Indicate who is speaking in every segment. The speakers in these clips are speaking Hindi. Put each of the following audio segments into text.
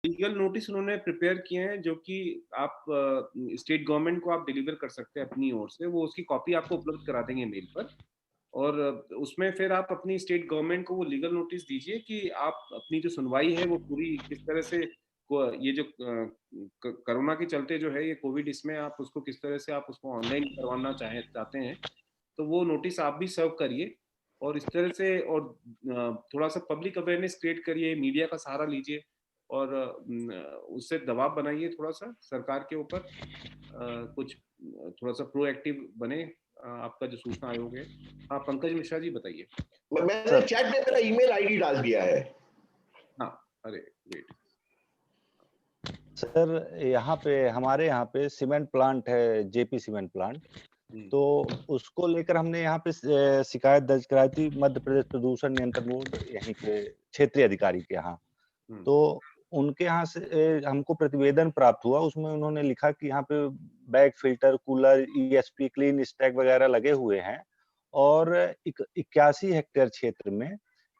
Speaker 1: लीगल नोटिस उन्होंने प्रिपेयर किए हैं जो कि आप स्टेट गवर्नमेंट को आप डिलीवर कर सकते हैं अपनी ओर से। वो उसकी कॉपी आपको उपलब्ध करा देंगे मेल पर और उसमें फिर आप अपनी स्टेट गवर्नमेंट को वो लीगल नोटिस दीजिए कि आप अपनी जो सुनवाई है वो पूरी किस तरह से ये जो कोरोना के चलते जो है ये कोविड, इसमें आप उसको किस तरह से आप उसको ऑनलाइन करवाना चाहते हैं, तो वो नोटिस आप भी सर्व करिए और इस तरह से और थोड़ा सा पब्लिक अवेयरनेस क्रिएट करिए, मीडिया का सहारा लीजिए और उससे दबाव बनाइए थोड़ा सा सरकार के ऊपर, कुछ थोड़ा सा प्रोएक्टिव बने आपका जो सूचना आयोग है। हाँ, पंकज मिश्रा जी बताइए।
Speaker 2: मैंने
Speaker 3: सर
Speaker 2: चैट में मेरा ईमेल आईडी डाल दिया है।
Speaker 1: हाँ, अरे वेट।
Speaker 3: सर यहाँ पे हमारे यहाँ पे सीमेंट प्लांट है, जेपी सीमेंट प्लांट, तो उसको लेकर हमने यहाँ पे शिकायत दर्ज कराई थी मध्य प्रदेश प्रदूषण नियंत्रण बोर्ड यहीं के क्षेत्रीय अधिकारी के यहाँ। तो उनके यहाँ से हमको प्रतिवेदन प्राप्त हुआ, उसमें उन्होंने लिखा कि यहाँ पे bag filter, cooler, ESP, clean stack वगैरह लगे हुए हैं और 81 हेक्टेयर क्षेत्र में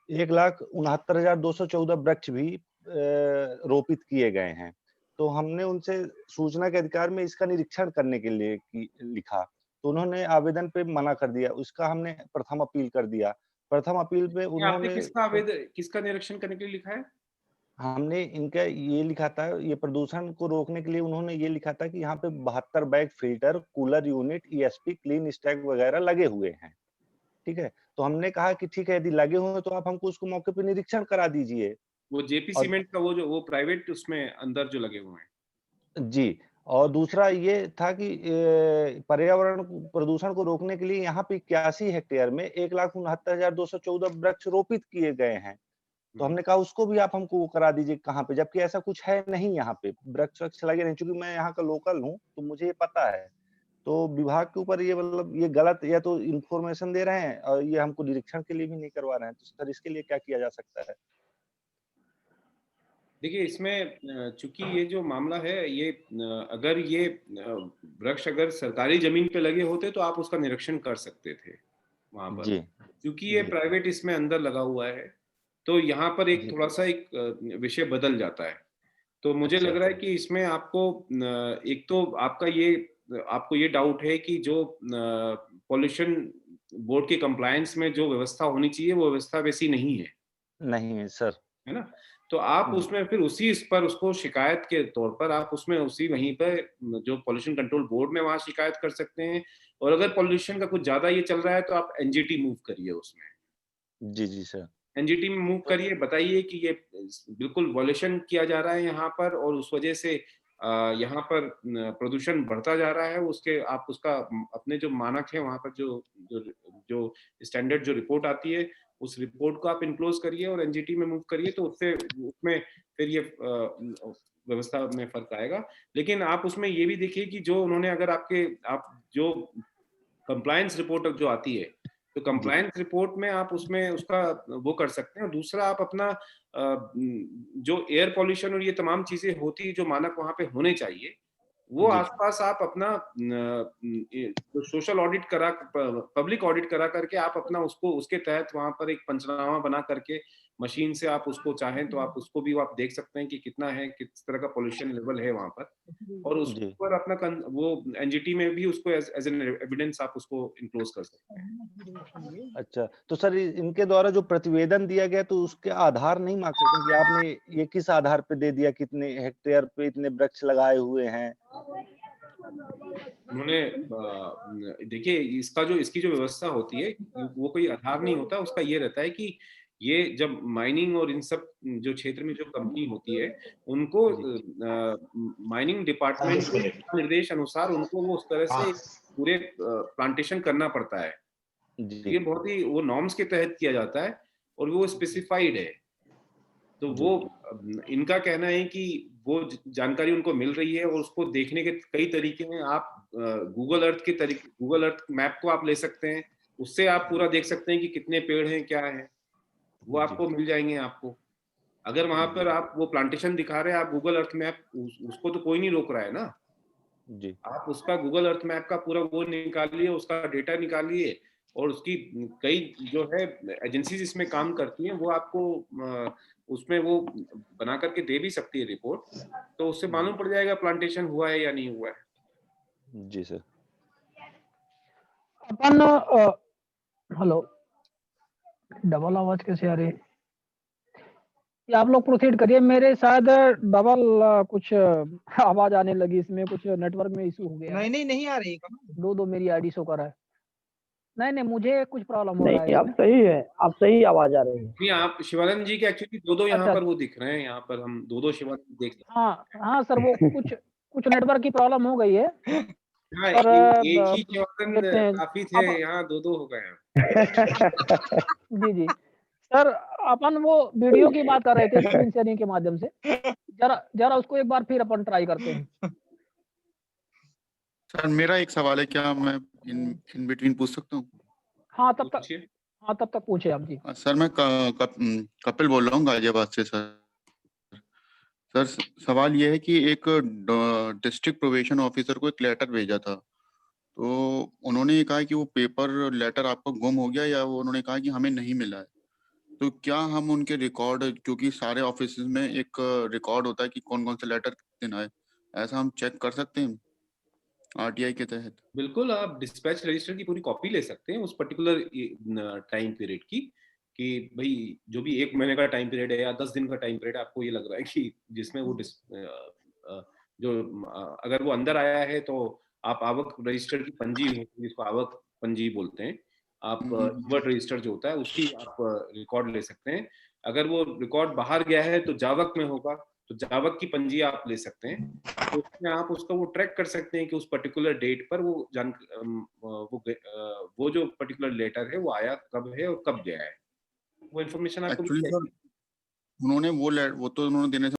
Speaker 3: 1,69,214 वृक्ष भी रोपित किए गए हैं। तो हमने उनसे सूचना के अधिकार में इसका निरीक्षण करने के लिए लिखा, तो उन्होंने आवेदन पे मना कर दिया। उसका हमने प्रथम अपील कर दिया। प्रथम अपील पे
Speaker 1: ये आपने
Speaker 3: उन्होंने
Speaker 1: किसका निरीक्षण करने के लिए लिखा है?
Speaker 3: हमने इनका ये लिखा था, ये प्रदूषण को रोकने के लिए उन्होंने ये लिखा था कि यहाँ पे 72 bag filter, cooler unit, ESP, clean stack वगैरह लगे हुए हैं। ठीक है? तो हमने कहा कि ठीक है, यदि लगे हुए हैं तो आप हमको उसको मौके पे निरीक्षण करा दीजिए।
Speaker 1: वो जेपी
Speaker 3: और
Speaker 1: सीमेंट का वो प्राइवेट उसमें अंदर जो लगे हुए हैं।
Speaker 3: जी, और दूसरा ये था कि पर्यावरण प्रदूषण को रोकने के लिए यहाँ पे 81 हेक्टेयर में 1,69,214 वृक्ष रोपित किए गए हैं। तो हमने कहा उसको भी आप हमको वो करा दीजिए कहाँ पे, जबकि ऐसा कुछ है नहीं यहाँ पे, वृक्ष-वृक्ष लगे नहीं। चूँकि मैं यहाँ का लोकल हूँ, तो मुझे ये पता है। तो विभाग के ऊपर ये मतलब ये गलत या तो इन्फॉर्मेशन दे रहे हैं और ये हमको निरीक्षण के लिए भी नहीं करवा रहे हैं। तो सर इसके लिए क्या किया जा सकता है?
Speaker 1: देखिए इसमें चूंकि ये जो मामला है ये अगर ये वृक्ष अगर सरकारी जमीन पे लगे होते तो आप उसका निरीक्षण कर सकते थे वहां पर।
Speaker 3: जी,
Speaker 1: क्योंकि ये
Speaker 3: जी,
Speaker 1: प्राइवेट इसमें अंदर लगा हुआ है, तो यहाँ पर एक
Speaker 3: जी।
Speaker 1: थोड़ा सा एक विषय बदल जाता है। तो मुझे लग
Speaker 3: अच्छा,
Speaker 1: रहा है कि इसमें आपको एक तो आपको ये डाउट है कि जो पॉल्यूशन बोर्ड के कंप्लायंस में जो व्यवस्था होनी चाहिए वो व्यवस्था वैसी नहीं
Speaker 3: नहीं है सर।
Speaker 1: है ना? तो आप
Speaker 3: जी,
Speaker 1: उसमें फिर उसी इस पर उसको शिकायत के तौर पर आप उसमें उसी वहीं पे जो पॉल्यूशन कंट्रोल बोर्ड में वहाँ शिकायत कर सकते हैं और अगर पॉल्यूशन का कुछ ज़्यादा ये चल रहा है तो आप एनजीटी मूव करिए उसमें।
Speaker 3: जी, जी सर।
Speaker 1: एनजीटी में मूव करिए, बताइए कि ये बिल्कुल वॉल्यूशन किया जा रहा है यहाँ पर और उस वजह से यहाँ पर प्रदूषण बढ़ता जा रहा है। उसके आप उसका अपने जो मानक है वहाँ पर जो जो स्टैंडर्ड जो रिपोर्ट आती है उस रिपोर्ट को आप इनक्लोज करिए और एनजीटी में मूव करिए तो उससे उसमें फिर ये व्यवस्था में फर्क आएगा। लेकिन आप उसमें ये भी देखिए कि जो उन्होंने अगर आप जो कंप्लायंस रिपोर्ट जो आती है तो
Speaker 3: जी,
Speaker 1: कंप्लायंस रिपोर्ट में आप उसमें उसका वो कर सकते हैं और दूसरा आप अपना जो एयर पॉल्यूशन और ये तमाम चीजें होती जो मानक वहां पे होने चाहिए वो
Speaker 3: जी,
Speaker 1: आसपास आप अपना सोशल ऑडिट करा पब्लिक ऑडिट करा करके आप अपना उसको उसके तहत वहां पर एक पंचनामा बना करके मशीन से आप उसको चाहें तो आप उसको भी आप देख सकते हैं कि कितना है, किस तरह का पॉल्यूशन लेवल है वहां पर और उस
Speaker 3: जी।
Speaker 1: पर अपना वो एनजीटी में भी उसको एज एन एविडेंस आप उसको इनक्लोज कर सकते हैं।
Speaker 3: अच्छा, तो सर इनके द्वारा जो प्रतिवेदन दिया गया तो उसके आधार नहीं माँग सकते कि आपने ये किस आधार पे दे दिया, कितने हेक्टेयर पे इतने वृक्ष लगाए हुए हैं?
Speaker 1: उन्होंने देखिए इसकी जो व्यवस्था होती है वो कोई आधार नहीं होता, उसका ये रहता है कि ये जब माइनिंग और इन सब जो क्षेत्र में जो कंपनी होती है उनको
Speaker 3: जी,
Speaker 1: माइनिंग डिपार्टमेंट
Speaker 2: 40
Speaker 1: के
Speaker 2: मिनट।
Speaker 1: दिशा निर्देश अनुसार उनको वो उस तरह
Speaker 2: हाँ।
Speaker 1: से पूरे प्लांटेशन करना पड़ता है।
Speaker 3: जी,
Speaker 1: ये बहुत ही वो नॉर्म्स के तहत किया जाता है और वो स्पेसिफाइड है। तो वो
Speaker 3: जी,
Speaker 1: इनका कहना है कि वो जानकारी उनको मिल रही है और उसको देखने के कई तरीके हैं। आप गूगल अर्थ मैप को आप ले सकते हैं, उससे आप पूरा देख सकते हैं कि कितने पेड़ हैं, क्या है, वो
Speaker 3: जी,
Speaker 1: आपको मिल जाएंगे आपको। अगर वहां
Speaker 3: जी,
Speaker 1: पर आप वो प्लांटेशन दिखा रहे हैं, आप गूगल अर्थ मैप उसको तो कोई नहीं रोक रहा है ना।
Speaker 3: जी,
Speaker 1: आप उसका गूगल अर्थ मैप का पूरा वो निकालिए, उसका डेटा निकालिए और उसकी कई जो है एजेंसीज इसमें काम करती हैं, वो आपको उसमें वो बना करके दे भी सकती है रिपोर्ट, तो उससे मालूम पड़ जाएगा प्लांटेशन हुआ है या नहीं हुआ है।
Speaker 3: जी सर।
Speaker 4: अपन हेलो, डबल आवाज कैसे आ रही है? ये आप लोग प्रोसीड करिए, मेरे शायद डबल कुछ आवाज आने लगी, इसमें कुछ नेटवर्क में इशू हो गया है।
Speaker 5: नहीं आ रही
Speaker 4: दो मेरी आईडी शो कर रहा है। नहीं मुझे कुछ प्रॉब्लम हो रहा है
Speaker 6: नहीं, अब
Speaker 4: इसमें।
Speaker 6: सही है, अब सही आवाज आ रही है।
Speaker 1: नहीं, आप शिवानंद जी के एक्चुअली दो यहाँ
Speaker 4: अच्छा।
Speaker 1: पर वो दिख रहे हैं, यहाँ पर हम दो शिवानंद देख सकते
Speaker 4: हाँ सर, वो कुछ नेटवर्क की प्रॉब्लम हो गई है।
Speaker 1: हैं। हाँ,
Speaker 4: और
Speaker 1: एक ही शिवानंद
Speaker 4: देखते हैं।
Speaker 1: काफी थे,
Speaker 4: अब
Speaker 1: यहाँ दो हो गए हैं।
Speaker 4: जी सर, अपन वो वीडियो की बात कर रहे थे स्क्रीन शेयरिंग के माध्यम से, जरा उसको एक बार फिर अपन ट्राई करते हैं।
Speaker 7: सर मेरा एक सवाल है, क्या मैं इन बिटवीन पूछ सकता हूँ?
Speaker 4: हाँ तब
Speaker 1: पूछिए।
Speaker 4: तक पूछे आप जी।
Speaker 7: सर मैं कपिल बोल रहा हूँ गाजियाबाद से सर। सर सवाल ये है कि एक डिस्ट्रिक्ट प्रोबेशन ऑफिसर को एक लेटर भेजा था, तो उन्होंने ये कहा कि वो पेपर लेटर आपका गुम हो गया, या वो उन्होंने कहा कि हमें नहीं मिला है। तो क्या हम उनके रिकॉर्ड, क्योंकि सारे ऑफिस में एक रिकॉर्ड होता है कि कौन कौन से लेटर किस दिन आए, ऐसा हम चेक कर सकते हैं आरटीआई के तहत?
Speaker 1: बिल्कुल, आप डिस्पैच रजिस्टर की पूरी कॉपी ले सकते हैं उस पर्टिकुलर टाइम पीरियड की, कि भाई जो भी 1 महीने का टाइम पीरियड है या 10 दिन का टाइम पीरियड है, आपको ये लग रहा है कि जिसमें वो अगर वो अंदर आया है, तो आप आवक रजिस्टर की पंजी होती है, जिसको आवक पंजी बोलते हैं, आप इन्वर्ट रजिस्टर जो होता है उसकी आप रिकॉर्ड ले सकते हैं। अगर वो रिकॉर्ड बाहर गया है तो जावक में होगा, तो जावक की पंजी आप ले सकते हैं, तो उसमें आप उसका वो ट्रैक कर सकते हैं कि उस पर्टिकुलर डेट पर वो जो पर्टिकुलर लेटर है वो आया कब है और कब गया है, वो इन्फॉर्मेशन आपको मिल
Speaker 7: एक्चुअली
Speaker 1: जाएगी।
Speaker 7: सर उन्होंने वो तो उन्होंने देने से